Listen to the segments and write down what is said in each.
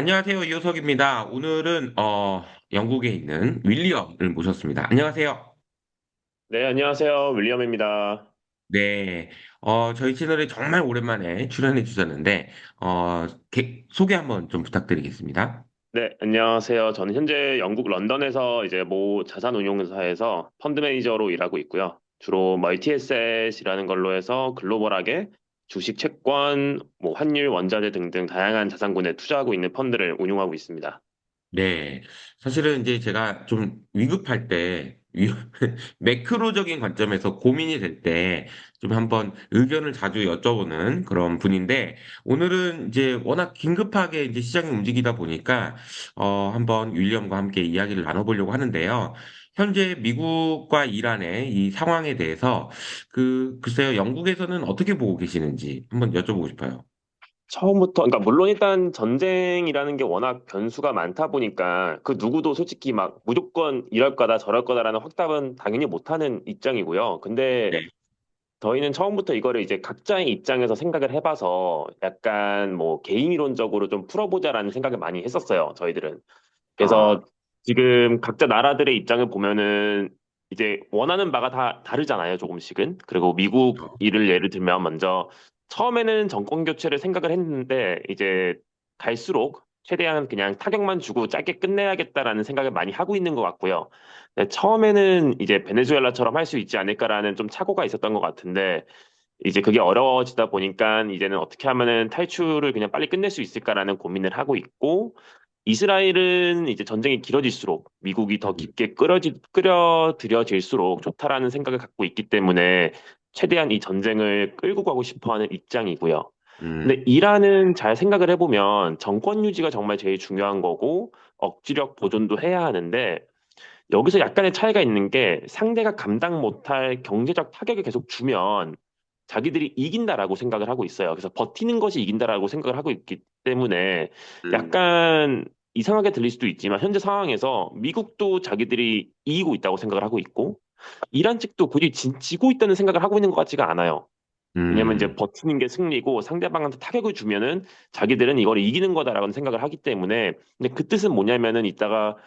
안녕하세요. 이호석입니다. 오늘은 영국에 있는 윌리엄을 모셨습니다. 안녕하세요. 네, 안녕하세요. 윌리엄입니다. 네, 저희 채널에 정말 오랜만에 출연해 주셨는데 소개 한번 좀 부탁드리겠습니다. 네, 안녕하세요. 저는 현재 영국 런던에서 이제 모 자산운용사에서 펀드 매니저로 일하고 있고요. 주로 멀티에셋이라는 걸로 해서 글로벌하게 주식, 채권, 뭐 환율, 원자재 등등 다양한 자산군에 투자하고 있는 펀드를 운용하고 있습니다. 네, 사실은 이제 제가 좀 위급할 때, 매크로적인 관점에서 고민이 될 때, 좀 한번 의견을 자주 여쭤보는 그런 분인데, 오늘은 이제 워낙 긴급하게 이제 시장이 움직이다 보니까, 한번 윌리엄과 함께 이야기를 나눠보려고 하는데요. 현재 미국과 이란의 이 상황에 대해서, 글쎄요, 영국에서는 어떻게 보고 계시는지 한번 여쭤보고 싶어요. 처음부터, 그러니까 물론 일단 전쟁이라는 게 워낙 변수가 많다 보니까 그 누구도 솔직히 막 무조건 이럴 거다 저럴 거다라는 확답은 당연히 못하는 입장이고요. 근데 네. 저희는 처음부터 이거를 이제 각자의 입장에서 생각을 해봐서 약간 뭐 개인 이론적으로 좀 풀어보자라는 생각을 많이 했었어요, 저희들은. 아, 그래서 지금 각자 나라들의 입장을 보면은 이제 원하는 바가 다 다르잖아요, 조금씩은. 그리고 미국 그렇죠. 일을 예를 들면 먼저 처음에는 정권 교체를 생각을 했는데 이제 갈수록 최대한 그냥 타격만 주고 짧게 끝내야겠다라는 생각을 많이 하고 있는 것 같고요. 네, 처음에는 이제 베네수엘라처럼 할 수 있지 않을까라는 좀 착오가 있었던 것 같은데 이제 그게 어려워지다 보니까 이제는 어떻게 하면은 탈출을 그냥 빨리 끝낼 수 있을까라는 고민을 하고 있고 이스라엘은 이제 전쟁이 길어질수록 미국이 더 음, 깊게 끌어들여질수록 좋다라는 생각을 갖고 있기 때문에 최대한 이 전쟁을 끌고 가고 싶어 하는 입장이고요. 근데 음, 이란은 잘 생각을 해보면 정권 유지가 정말 제일 중요한 거고 억지력 보존도 해야 하는데 여기서 약간의 차이가 있는 게 상대가 감당 못할 경제적 타격을 계속 주면 자기들이 이긴다라고 생각을 하고 있어요. 그래서 버티는 것이 이긴다라고 생각을 하고 있기 때문에 음. 약간 이상하게 들릴 수도 있지만 현재 상황에서 미국도 자기들이 이기고 있다고 생각을 하고 있고 이란 측도 굳이 지고 있다는 생각을 하고 있는 것 같지가 않아요. 왜냐면 이제 음, 버티는 게 승리고 상대방한테 타격을 주면은 자기들은 이걸 이기는 거다라고 생각을 하기 때문에 근데 그 뜻은 뭐냐면은 이따가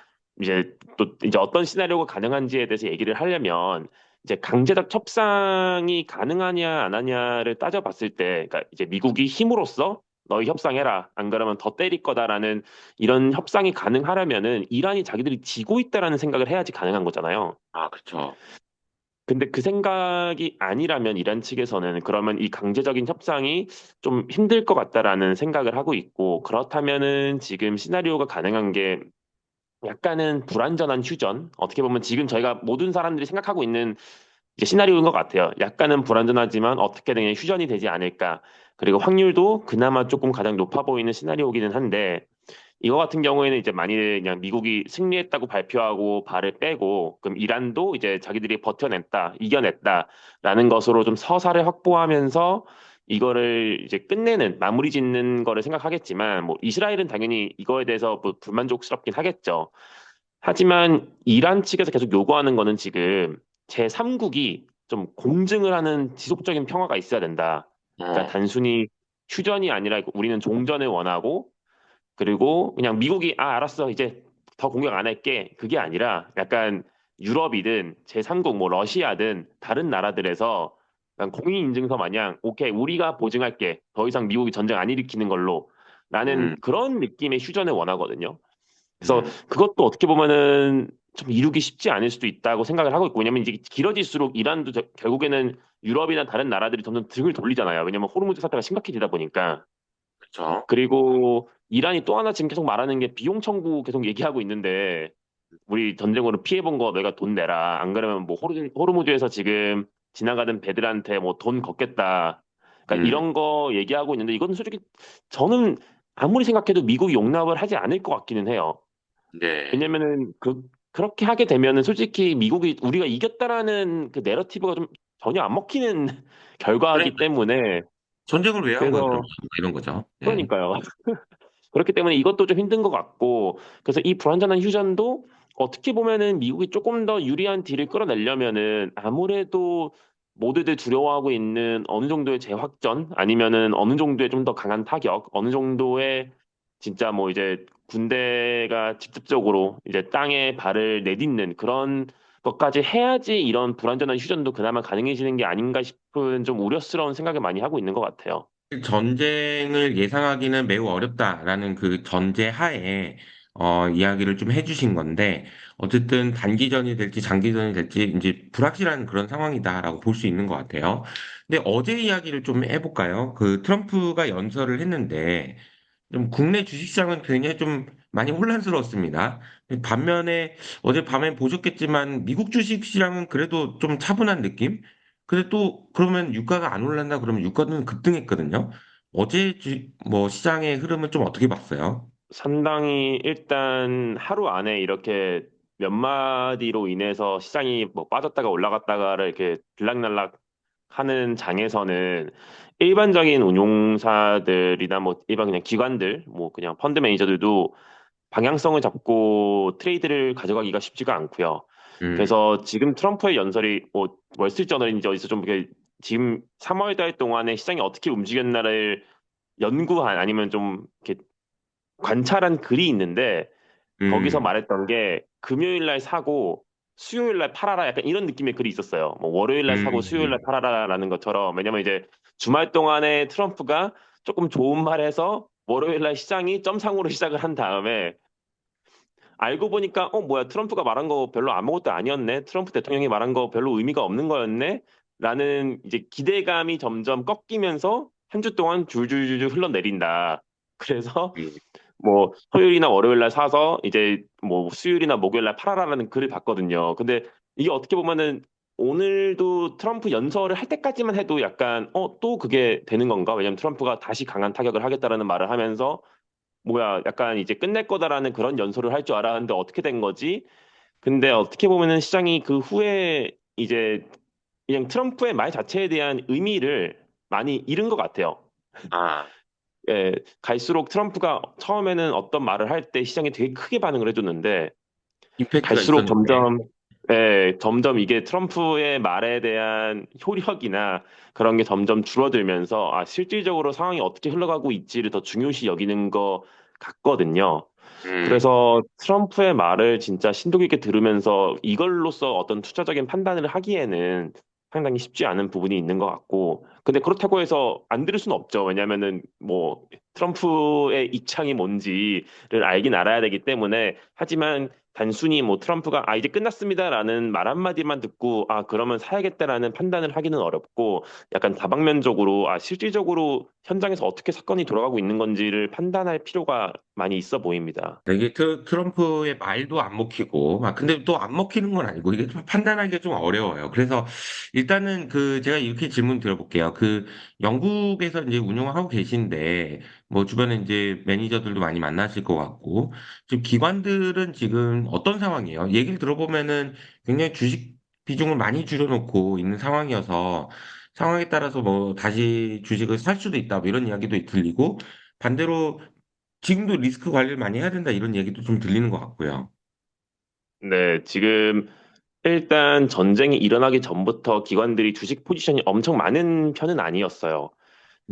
이제 또 이제 어떤 시나리오가 가능한지에 대해서 얘기를 하려면 이제 강제적 협상이 가능하냐 안 하냐를 따져봤을 때 그러니까 이제 미국이 힘으로써 너희 협상해라 안 그러면 더 때릴 거다라는 이런 협상이 가능하려면은 이란이 자기들이 지고 있다라는 생각을 해야지 가능한 거잖아요. 아, 그렇죠. 근데 그 생각이 아니라면 이란 측에서는 그러면 이 강제적인 협상이 좀 힘들 것 같다라는 생각을 하고 있고 그렇다면은 지금 시나리오가 가능한 게 약간은 불완전한 휴전 어떻게 보면 지금 저희가 모든 사람들이 생각하고 있는 이제 시나리오인 것 같아요. 약간은 불완전하지만 어떻게든 그냥 휴전이 되지 않을까. 그리고 확률도 그나마 조금 가장 높아 보이는 시나리오기는 한데 이거 같은 경우에는 이제 만일에 그냥 미국이 승리했다고 발표하고 발을 빼고 그럼 이란도 이제 자기들이 버텨냈다, 이겨냈다라는 것으로 좀 서사를 확보하면서 이거를 이제 끝내는 마무리 짓는 거를 생각하겠지만 뭐 이스라엘은 당연히 이거에 대해서 뭐 불만족스럽긴 하겠죠. 하지만 이란 측에서 계속 요구하는 거는 지금 제3국이 좀 공증을 하는 지속적인 평화가 있어야 된다. 그러니까 어, 단순히 휴전이 아니라 우리는 종전을 원하고 그리고 그냥 미국이 알았어 이제 더 공격 안 할게 그게 아니라 약간 유럽이든 제3국 뭐 러시아든 다른 나라들에서 약간 공인인증서 마냥 오케이 우리가 보증할게 더 이상 미국이 전쟁 안 일으키는 걸로 라는 음, 그런 느낌의 휴전을 원하거든요. 그래서 음, 그것도 어떻게 보면은 좀 이루기 쉽지 않을 수도 있다고 생각을 하고 있고 왜냐면 이제 길어질수록 이란도 결국에는 유럽이나 다른 나라들이 점점 등을 돌리잖아요. 왜냐면 호르무즈 사태가 심각해지다 보니까. 그렇죠. 그리고 이란이 또 하나 지금 계속 말하는 게 비용 청구 계속 얘기하고 있는데 우리 전쟁으로 피해본 거 내가 돈 내라. 안 그러면 뭐 호르무즈에서 지금 지나가던 배들한테 뭐 돈 걷겠다. 그러니까 음, 이런 거 얘기하고 있는데 이건 솔직히 저는 아무리 생각해도 미국이 용납을 하지 않을 것 같기는 해요. 네. 왜냐면은 그렇게 하게 되면은 솔직히 미국이 우리가 이겼다라는 그 내러티브가 좀 전혀 안 먹히는 결과이기 그러니까 때문에 전쟁을 왜 한 거예요, 그럼? 그래서 이런 거죠. 네. 그러니까요. 그렇기 때문에 이것도 좀 힘든 것 같고, 그래서 이 불완전한 휴전도 어떻게 보면은 미국이 조금 더 유리한 딜을 끌어내려면은 아무래도 모두들 두려워하고 있는 어느 정도의 재확전 아니면은 어느 정도의 좀 더 강한 타격, 어느 정도의 진짜 뭐 이제 군대가 직접적으로 이제 땅에 발을 내딛는 그런 것까지 해야지 이런 불완전한 휴전도 그나마 가능해지는 게 아닌가 싶은 좀 우려스러운 생각을 많이 하고 있는 것 같아요. 전쟁을 예상하기는 매우 어렵다라는 그 전제하에 이야기를 좀 해주신 건데 어쨌든 단기전이 될지 장기전이 될지 이제 불확실한 그런 상황이다라고 볼 수 있는 것 같아요. 근데 어제 이야기를 좀 해볼까요? 그 트럼프가 연설을 했는데 좀 국내 주식시장은 굉장히 좀 많이 혼란스러웠습니다. 반면에 어제 밤에 보셨겠지만 미국 주식시장은 그래도 좀 차분한 느낌? 근데 또 그러면 유가가 안 올랐나 그러면 유가는 급등했거든요. 어제 뭐 시장의 흐름은 좀 어떻게 봤어요? 상당히 일단 하루 안에 이렇게 몇 마디로 인해서 시장이 뭐 빠졌다가 올라갔다가를 이렇게 들락날락 하는 장에서는 일반적인 운용사들이나 뭐 일반 그냥 기관들, 뭐 그냥 펀드 매니저들도 방향성을 잡고 트레이드를 가져가기가 쉽지가 않고요. 음, 그래서 지금 트럼프의 연설이 뭐 월스트리트저널인지 어디서 좀 이렇게 지금 3월 달 동안에 시장이 어떻게 움직였나를 연구한 아니면 좀 이렇게 관찰한 글이 있는데 거기서 음, 말했던 게 금요일 날 사고 수요일 날 팔아라 약간 이런 느낌의 글이 있었어요. 뭐 월요일 날 사고 수요일 날 음, 팔아라라는 것처럼 왜냐면 이제 주말 동안에 트럼프가 조금 좋은 말해서 월요일 날 시장이 점상으로 시작을 한 다음에 알고 보니까 뭐야 트럼프가 말한 거 별로 아무것도 아니었네. 트럼프 대통령이 말한 거 별로 의미가 없는 거였네. 라는 이제 기대감이 점점 꺾이면서 한 주 동안 줄줄줄줄 흘러내린다. 그래서 음. 뭐 토요일이나 월요일 날 사서 이제 뭐 수요일이나 목요일 날 팔아라라는 글을 봤거든요. 근데 이게 어떻게 보면은 오늘도 트럼프 연설을 할 때까지만 해도 약간 또 그게 되는 건가? 왜냐면 트럼프가 다시 강한 타격을 하겠다라는 말을 하면서 뭐야 약간 이제 끝낼 거다라는 그런 연설을 할 줄 알았는데 어떻게 된 거지? 근데 어떻게 보면은 시장이 그 후에 이제 그냥 트럼프의 말 자체에 대한 의미를 많이 잃은 것 같아요. 아, 예, 갈수록 트럼프가 처음에는 어떤 말을 할 때 시장이 되게 크게 반응을 해줬는데 임팩트가 갈수록 있었는데. 점점 이게 트럼프의 말에 대한 효력이나 그런 게 점점 줄어들면서 실질적으로 상황이 어떻게 흘러가고 있지를 더 중요시 여기는 것 같거든요. 음. 그래서 트럼프의 말을 진짜 심도 깊게 들으면서 이걸로써 어떤 투자적인 판단을 하기에는 상당히 쉽지 않은 부분이 있는 것 같고, 근데 그렇다고 해서 안 들을 수는 없죠. 왜냐면은 뭐 트럼프의 입장이 뭔지를 알긴 알아야 되기 때문에 하지만 단순히 뭐 트럼프가 이제 끝났습니다라는 말 한마디만 듣고 그러면 사야겠다라는 판단을 하기는 어렵고 약간 다방면적으로 실질적으로 현장에서 어떻게 사건이 돌아가고 있는 건지를 판단할 필요가 많이 있어 보입니다. 이게 트럼프의 말도 안 먹히고, 근데 또 안 먹히는 건 아니고, 이게 좀 판단하기가 좀 어려워요. 그래서 일단은 제가 이렇게 질문 드려볼게요. 영국에서 이제 운영을 하고 계신데, 뭐 주변에 이제 매니저들도 많이 만나실 것 같고, 지금 기관들은 지금 어떤 상황이에요? 얘기를 들어보면은 굉장히 주식 비중을 많이 줄여놓고 있는 상황이어서, 상황에 따라서 뭐 다시 주식을 살 수도 있다, 뭐 이런 이야기도 들리고, 반대로 지금도 리스크 관리를 많이 해야 된다 이런 얘기도 좀 들리는 것 같고요. 네, 지금 일단 전쟁이 일어나기 전부터 기관들이 주식 포지션이 엄청 많은 편은 아니었어요.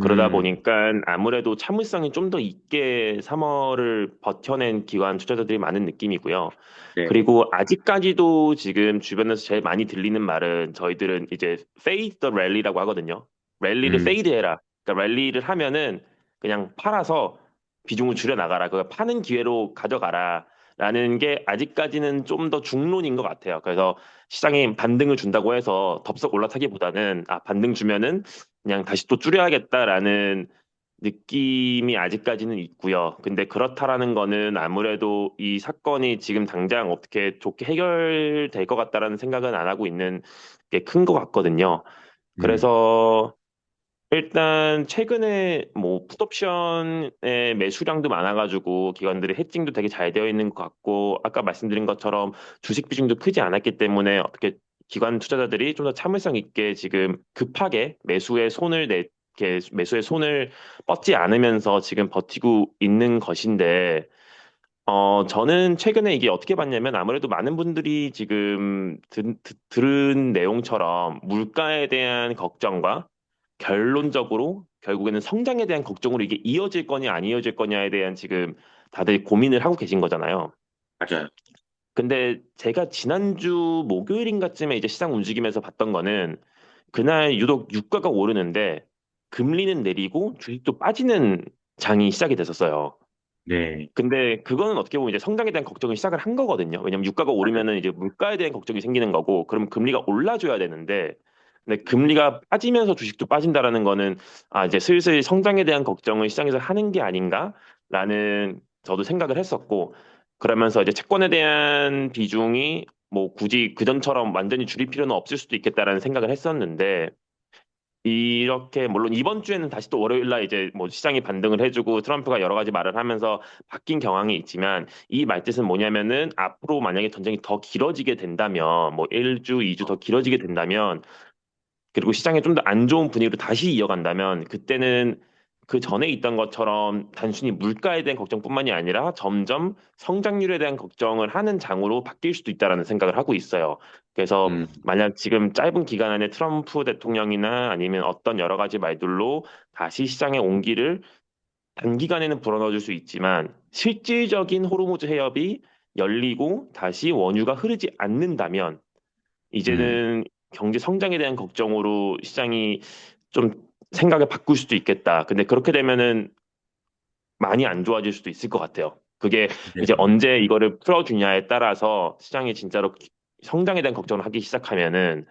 그러다 음, 보니까 아무래도 참을성이 좀 더 있게 3월을 버텨낸 기관 투자자들이 많은 느낌이고요. 네. 그리고 아직까지도 지금 주변에서 제일 많이 들리는 말은 저희들은 이제 fade the rally라고 하거든요. 랠리를 음, fade 해라. 그러니까 랠리를 하면은 그냥 팔아서 비중을 줄여 나가라. 그 파는 기회로 가져가라. 라는 게 아직까지는 좀 더 중론인 것 같아요. 그래서 시장에 반등을 준다고 해서 덥석 올라타기보다는 반등 주면은 그냥 다시 또 줄여야겠다라는 느낌이 아직까지는 있고요. 근데 그렇다라는 거는 아무래도 이 사건이 지금 당장 어떻게 좋게 해결될 것 같다라는 생각은 안 하고 있는 게 큰 것 같거든요. 음. 그래서 일단 최근에 뭐 풋옵션의 매수량도 많아가지고 기관들의 해칭도 되게 잘 되어 있는 것 같고 아까 말씀드린 것처럼 주식 비중도 크지 않았기 때문에 어떻게 기관 투자자들이 좀 더 참을성 있게 지금 급하게 이렇게 매수의 손을 뻗지 않으면서 지금 버티고 있는 것인데 저는 최근에 이게 어떻게 봤냐면 아무래도 많은 분들이 지금 들은 내용처럼 물가에 대한 걱정과 결론적으로 결국에는 성장에 대한 걱정으로 이게 이어질 거냐 안 이어질 거냐에 대한 지금 다들 고민을 하고 계신 거잖아요. 맞아요. 근데 제가 지난주 목요일인가쯤에 이제 시장 움직이면서 봤던 거는 그날 유독 유가가 오르는데 금리는 내리고 주식도 빠지는 장이 시작이 됐었어요. 네, 근데 그거는 어떻게 보면 이제 성장에 대한 걱정을 시작을 한 거거든요. 왜냐면 유가가 맞아요. 오르면은 이제 물가에 대한 걱정이 생기는 거고, 그럼 금리가 올라줘야 되는데, 근데 금리가 빠지면서 주식도 빠진다라는 거는 아 이제 슬슬 성장에 대한 걱정을 시장에서 하는 게 아닌가라는 저도 생각을 했었고, 그러면서 이제 채권에 대한 비중이 뭐 굳이 그전처럼 완전히 줄일 필요는 없을 수도 있겠다라는 생각을 했었는데, 이렇게 물론 이번 주에는 다시 또 월요일 날 이제 뭐 시장이 반등을 해주고 트럼프가 여러 가지 말을 하면서 바뀐 경향이 있지만 이 말뜻은 뭐냐면은 앞으로 만약에 전쟁이 더 길어지게 된다면 뭐 1주, 2주 더 길어지게 된다면 그리고 시장에 좀 더 안 좋은 분위기로 다시 이어간다면 그때는 그 전에 있던 것처럼 단순히 물가에 대한 걱정뿐만이 아니라 점점 성장률에 대한 걱정을 하는 장으로 바뀔 수도 있다라는 생각을 하고 있어요. 그래서 음, 만약 지금 짧은 기간 안에 트럼프 대통령이나 아니면 어떤 여러 가지 말들로 다시 시장의 온기를 단기간에는 불어넣어줄 수 있지만 실질적인 호르무즈 해협이 열리고 다시 원유가 흐르지 않는다면 음, 이제는 경제 성장에 대한 걱정으로 시장이 좀 생각을 바꿀 수도 있겠다. 근데 그렇게 되면은 많이 안 좋아질 수도 있을 것 같아요. 그게 네, 이제 언제 이거를 풀어주냐에 따라서 시장이 진짜로 성장에 대한 걱정을 하기 시작하면은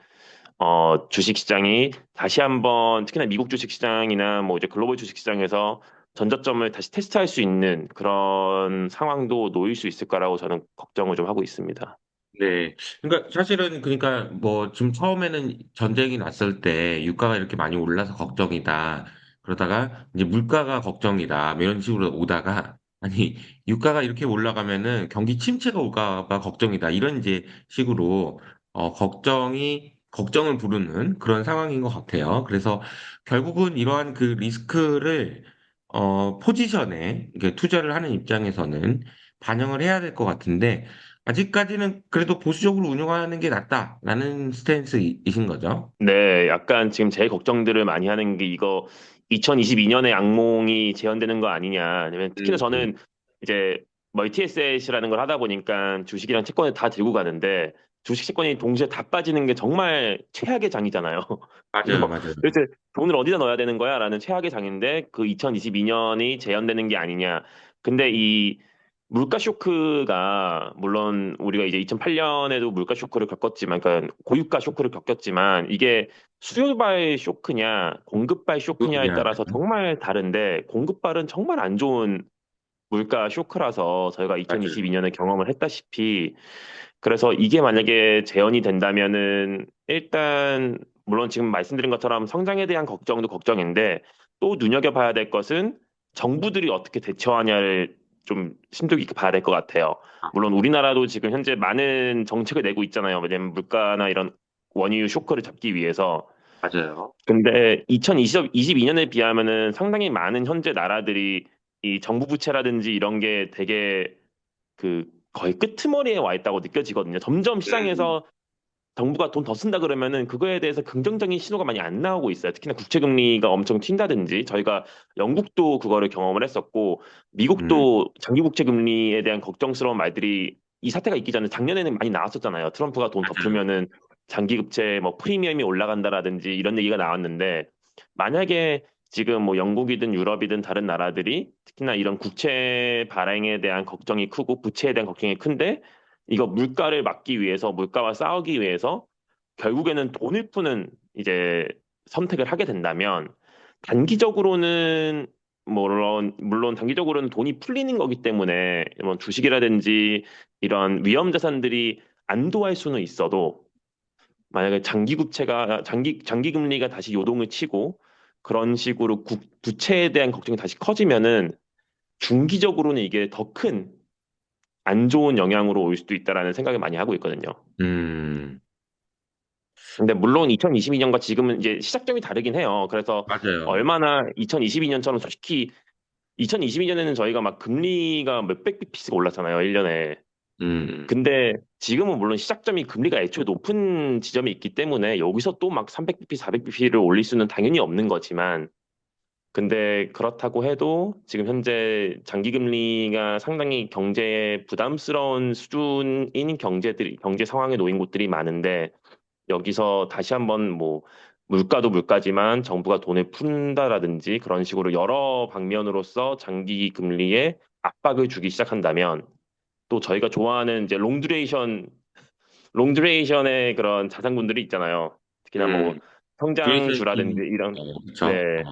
주식 시장이 다시 한번 특히나 미국 주식 시장이나 뭐 이제 글로벌 주식 시장에서 전저점을 다시 테스트할 수 있는 그런 상황도 놓일 수 있을 거라고 저는 걱정을 좀 하고 있습니다. 네. 그러니까 사실은 그러니까 뭐 지금 처음에는 전쟁이 났을 때 유가가 이렇게 많이 올라서 걱정이다. 그러다가 이제 물가가 걱정이다. 뭐 이런 식으로 오다가 아니 유가가 이렇게 올라가면은 경기 침체가 올까 봐 걱정이다. 이런 이제 식으로 걱정을 부르는 그런 상황인 것 같아요. 그래서 결국은 이러한 그 리스크를 포지션에 이게 투자를 하는 입장에서는 반영을 해야 될 것 같은데 아직까지는 그래도 보수적으로 운영하는 게 낫다라는 스탠스이신 거죠? 네, 약간 지금 제일 걱정들을 많이 하는 게 이거 2022년에 악몽이 재현되는 거 아니냐. 왜냐면 특히나 음, 저는 이제 멀티에셋이라는 걸 하다 보니까 주식이랑 채권을 다 들고 가는데 주식 채권이 동시에 다 빠지는 게 정말 최악의 장이잖아요. 맞아요, 이거 맞아요. 도대체 돈을 어디다 넣어야 되는 거야? 라는 최악의 장인데 그 2022년이 재현되는 게 아니냐. 근데 이 물가 쇼크가 물론 우리가 이제 2008년에도 물가 쇼크를 겪었지만 그러니까 고유가 쇼크를 겪었지만 이게 수요발 쇼크냐 공급발 쇼크냐에 그분이야. 따라서 정말 다른데 공급발은 정말 안 좋은 물가 쇼크라서 저희가 맞아요. 2022년에 경험을 했다시피 그래서 이게 만약에 재현이 된다면은 일단 물론 지금 말씀드린 것처럼 성장에 대한 걱정도 걱정인데 또 눈여겨봐야 될 것은 정부들이 어떻게 대처하냐를 좀 심도 깊게 봐야 될 것 같아요. 아, 물론 우리나라도 지금 현재 많은 정책을 내고 있잖아요. 왜냐면 물가나 이런 원유 쇼크를 잡기 위해서. 맞아요. 근데 2022년에 비하면은 상당히 많은 현재 나라들이 이 정부 부채라든지 이런 게 되게 그 거의 끄트머리에 와 있다고 느껴지거든요. 점점 음, 시장에서 정부가 돈 더 쓴다 그러면은 그거에 대해서 긍정적인 신호가 많이 안 나오고 있어요. 특히나 국채 금리가 엄청 튄다든지 저희가 영국도 그거를 경험을 했었고 음, 미국도 장기 국채 금리에 대한 걱정스러운 말들이 이 사태가 있기 전에 작년에는 많이 나왔었잖아요. 트럼프가 돈 더 맞아요. 풀면은 장기 국채 뭐 프리미엄이 올라간다라든지 이런 얘기가 나왔는데 만약에 지금 뭐 영국이든 유럽이든 다른 나라들이 특히나 이런 국채 발행에 대한 걱정이 크고 부채에 대한 걱정이 큰데 이거 물가를 막기 위해서 물가와 싸우기 위해서 결국에는 돈을 푸는 이제 선택을 하게 된다면 단기적으로는 물론 단기적으로는 돈이 풀리는 거기 때문에 뭐 주식이라든지 이런 위험 자산들이 안도할 수는 있어도 만약에 장기 금리가 다시 요동을 치고 그런 식으로 부채에 대한 걱정이 다시 커지면은 중기적으로는 이게 더 큰 안 좋은 영향으로 올 수도 있다라는 생각을 많이 하고 있거든요. 음, 근데 물론 2022년과 지금은 이제 시작점이 다르긴 해요. 그래서 맞아요. 얼마나 2022년처럼 솔직히 2022년에는 저희가 막 금리가 몇백 bp씩 올랐잖아요, 1년에. 음, 근데 지금은 물론 시작점이 금리가 애초에 높은 지점이 있기 때문에 여기서 또 막 300bp, 400bp를 올릴 수는 당연히 없는 거지만 근데 그렇다고 해도 지금 현재 장기 금리가 상당히 경제에 부담스러운 수준인 경제 상황에 놓인 곳들이 많은데 여기서 다시 한번 뭐 물가도 물가지만 정부가 돈을 푼다라든지 그런 식으로 여러 방면으로서 장기 금리에 압박을 주기 시작한다면 또 저희가 좋아하는 이제 롱듀레이션의 그런 자산군들이 있잖아요. 특히나 뭐 음, 성장주라든지 듀레이션이, 이런 그렇죠. 네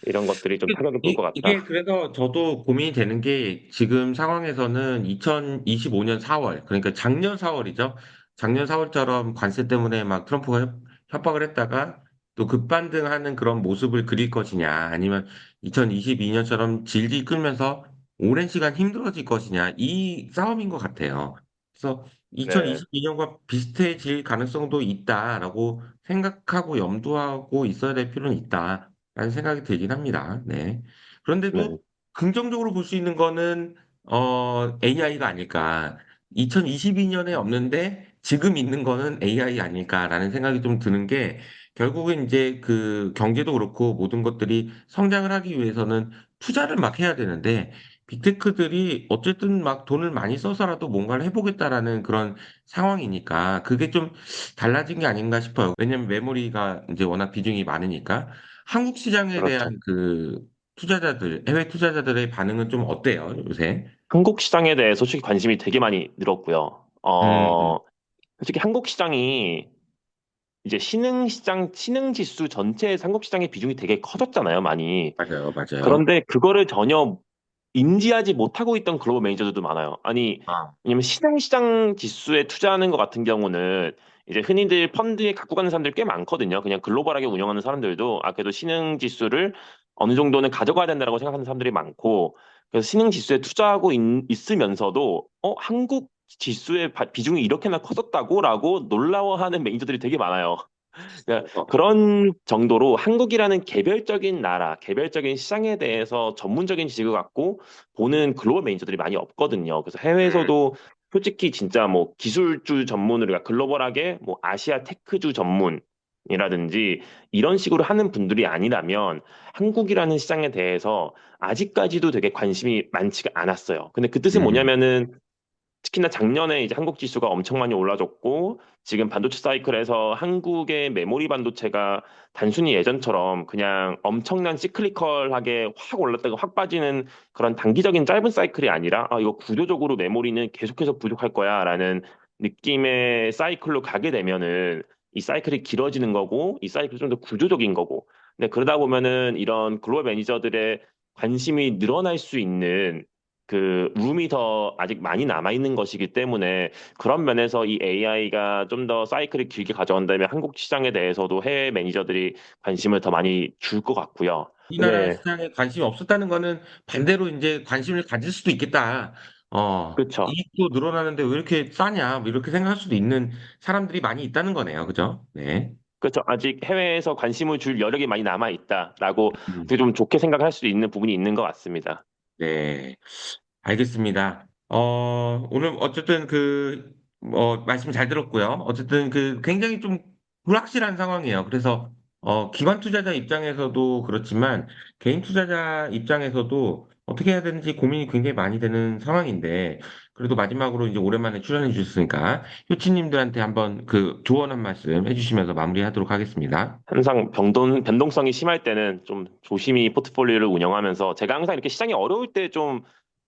이런 것들이 좀 타격을 볼 것 이게 같다. 그래서 저도 고민이 되는 게 지금 상황에서는 2025년 4월, 그러니까 작년 4월이죠. 작년 4월처럼 관세 때문에 막 트럼프가 협박을 했다가 또 급반등하는 그런 모습을 그릴 것이냐, 아니면 2022년처럼 질질 끌면서 오랜 시간 힘들어질 것이냐, 이 싸움인 것 같아요. 그래서 네, 2022년과 비슷해질 가능성도 있다라고 생각하고 염두하고 있어야 될 필요는 있다. 라는 생각이 들긴 합니다. 네. 네, 그런데도 긍정적으로 볼 수 있는 거는, AI가 아닐까. 2022년에 없는데 지금 있는 거는 AI 아닐까라는 생각이 좀 드는 게, 결국은 이제 그 경제도 그렇고 모든 것들이 성장을 하기 위해서는 투자를 막 해야 되는데, 빅테크들이 어쨌든 막 돈을 많이 써서라도 뭔가를 해보겠다라는 그런 상황이니까, 그게 좀 달라진 게 아닌가 싶어요. 왜냐면 메모리가 이제 워낙 비중이 많으니까. 한국 시장에 그렇죠. 대한 그 투자자들, 해외 투자자들의 반응은 좀 어때요, 요새? 한국 시장에 대해 솔직히 관심이 되게 많이 늘었고요. 음, 솔직히 한국 시장이 이제 신흥 지수 전체에서 한국 시장의 비중이 되게 커졌잖아요, 많이. 맞아요, 맞아요. 그런데 그거를 전혀 인지하지 못하고 있던 글로벌 매니저들도 많아요. 아니, 아, 왜냐면 시장 지수에 투자하는 것 같은 경우는 이제 흔히들 펀드에 갖고 가는 사람들 꽤 많거든요. 그냥 글로벌하게 운영하는 사람들도 그래도 신흥 지수를 어느 정도는 가져가야 된다고 생각하는 사람들이 많고, 그래서 신흥 지수에 투자하고 있으면서도 한국 지수의 비중이 이렇게나 커졌다고라고 놀라워하는 매니저들이 되게 많아요. 그러니까 어, 그런 정도로 한국이라는 개별적인 나라, 개별적인 시장에 대해서 전문적인 지식을 갖고 보는 글로벌 매니저들이 많이 없거든요. 그래서 음, 해외에서도 솔직히 진짜 뭐 기술주 전문으로, 그러니까 글로벌하게 뭐 아시아 테크주 전문이라든지 이런 식으로 하는 분들이 아니라면 한국이라는 시장에 대해서 아직까지도 되게 관심이 많지가 않았어요. 근데 그 뜻은 음, 뭐냐면은 특히나 작년에 이제 한국 지수가 엄청 많이 올라졌고 지금 반도체 사이클에서 한국의 메모리 반도체가 단순히 예전처럼 그냥 엄청난 시클리컬하게 확 올랐다가 확 빠지는 그런 단기적인 짧은 사이클이 아니라 이거 구조적으로 메모리는 계속해서 부족할 거야라는 느낌의 사이클로 가게 되면은 이 사이클이 길어지는 거고 이 사이클이 좀 더 구조적인 거고 근데 그러다 보면은 이런 글로벌 매니저들의 관심이 늘어날 수 있는 그 룸이 더 아직 많이 남아 있는 것이기 때문에 그런 면에서 이 AI가 좀 더 사이클을 길게 가져간다면 한국 시장에 대해서도 해외 매니저들이 관심을 더 많이 줄 것 같고요. 우리나라 네, 시장에 관심이 없었다는 거는 반대로 이제 관심을 가질 수도 있겠다. 그렇죠. 이익도 늘어나는데 왜 이렇게 싸냐? 뭐 이렇게 생각할 수도 있는 사람들이 많이 있다는 거네요. 그죠? 네. 그렇죠. 아직 해외에서 관심을 줄 여력이 많이 남아 있다라고 음, 되게 좀 좋게 생각할 수도 있는 부분이 있는 것 같습니다. 네. 알겠습니다. 오늘 어쨌든 말씀 잘 들었고요. 어쨌든 굉장히 좀 불확실한 상황이에요. 그래서, 기관 투자자 입장에서도 그렇지만, 개인 투자자 입장에서도 어떻게 해야 되는지 고민이 굉장히 많이 되는 상황인데, 그래도 마지막으로 이제 오랜만에 출연해 주셨으니까, 효치님들한테 한번 그 조언 한 말씀 해주시면서 마무리하도록 하겠습니다. 항상 변동성이 심할 때는 좀 조심히 포트폴리오를 운영하면서 제가 항상 이렇게 시장이 어려울 때 좀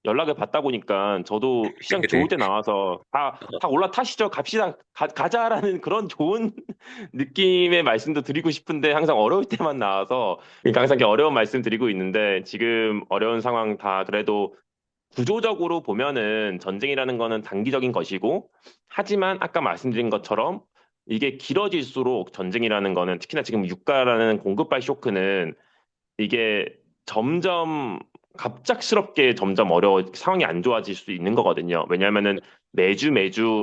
연락을 받다 보니까 저도 시장 좋을 네. 때 나와서 다 올라타시죠. 갑시다. 가자라는 그런 좋은 느낌의 말씀도 드리고 싶은데 항상 어려울 때만 나와서 그러니까 항상 이렇게 어려운 말씀 드리고 있는데 지금 어려운 상황 다 그래도 구조적으로 보면은 전쟁이라는 거는 단기적인 것이고, 하지만 아까 말씀드린 것처럼 이게 길어질수록 전쟁이라는 거는 특히나 지금 유가라는 공급발 쇼크는 이게 점점 갑작스럽게 점점 상황이 안 좋아질 수 있는 거거든요. 왜냐하면은 매주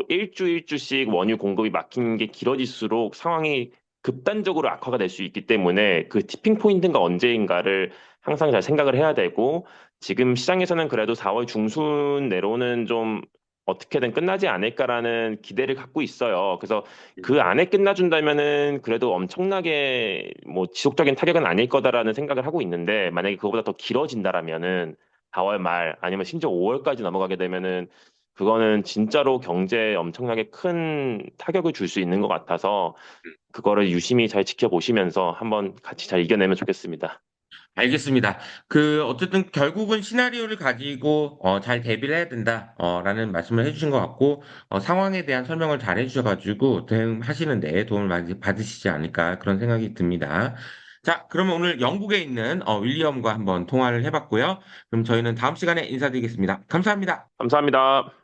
일주씩 원유 공급이 막히는 게 길어질수록 상황이 급단적으로 악화가 될 수 있기 때문에 그 티핑 포인트가 언제인가를 항상 잘 생각을 해야 되고 지금 시장에서는 그래도 4월 중순 내로는 좀 어떻게든 끝나지 않을까라는 기대를 갖고 있어요. 그래서 그 안에 끝나준다면은 그래도 엄청나게 뭐 지속적인 타격은 아닐 거다라는 생각을 하고 있는데 만약에 그거보다 더 길어진다라면은 4월 말 아니면 심지어 5월까지 넘어가게 되면은 그거는 진짜로 경제에 엄청나게 큰 타격을 줄 수 있는 것 같아서 그거를 유심히 잘 지켜보시면서 한번 같이 잘 이겨내면 좋겠습니다. 알겠습니다. 어쨌든 결국은 시나리오를 가지고, 잘 대비를 해야 된다, 라는 말씀을 해주신 것 같고, 상황에 대한 설명을 잘 해주셔가지고, 대응하시는 데 도움을 많이 받으시지 않을까, 그런 생각이 듭니다. 자, 그러면 오늘 영국에 있는, 윌리엄과 한번 통화를 해봤고요. 그럼 저희는 다음 시간에 인사드리겠습니다. 감사합니다. 감사합니다.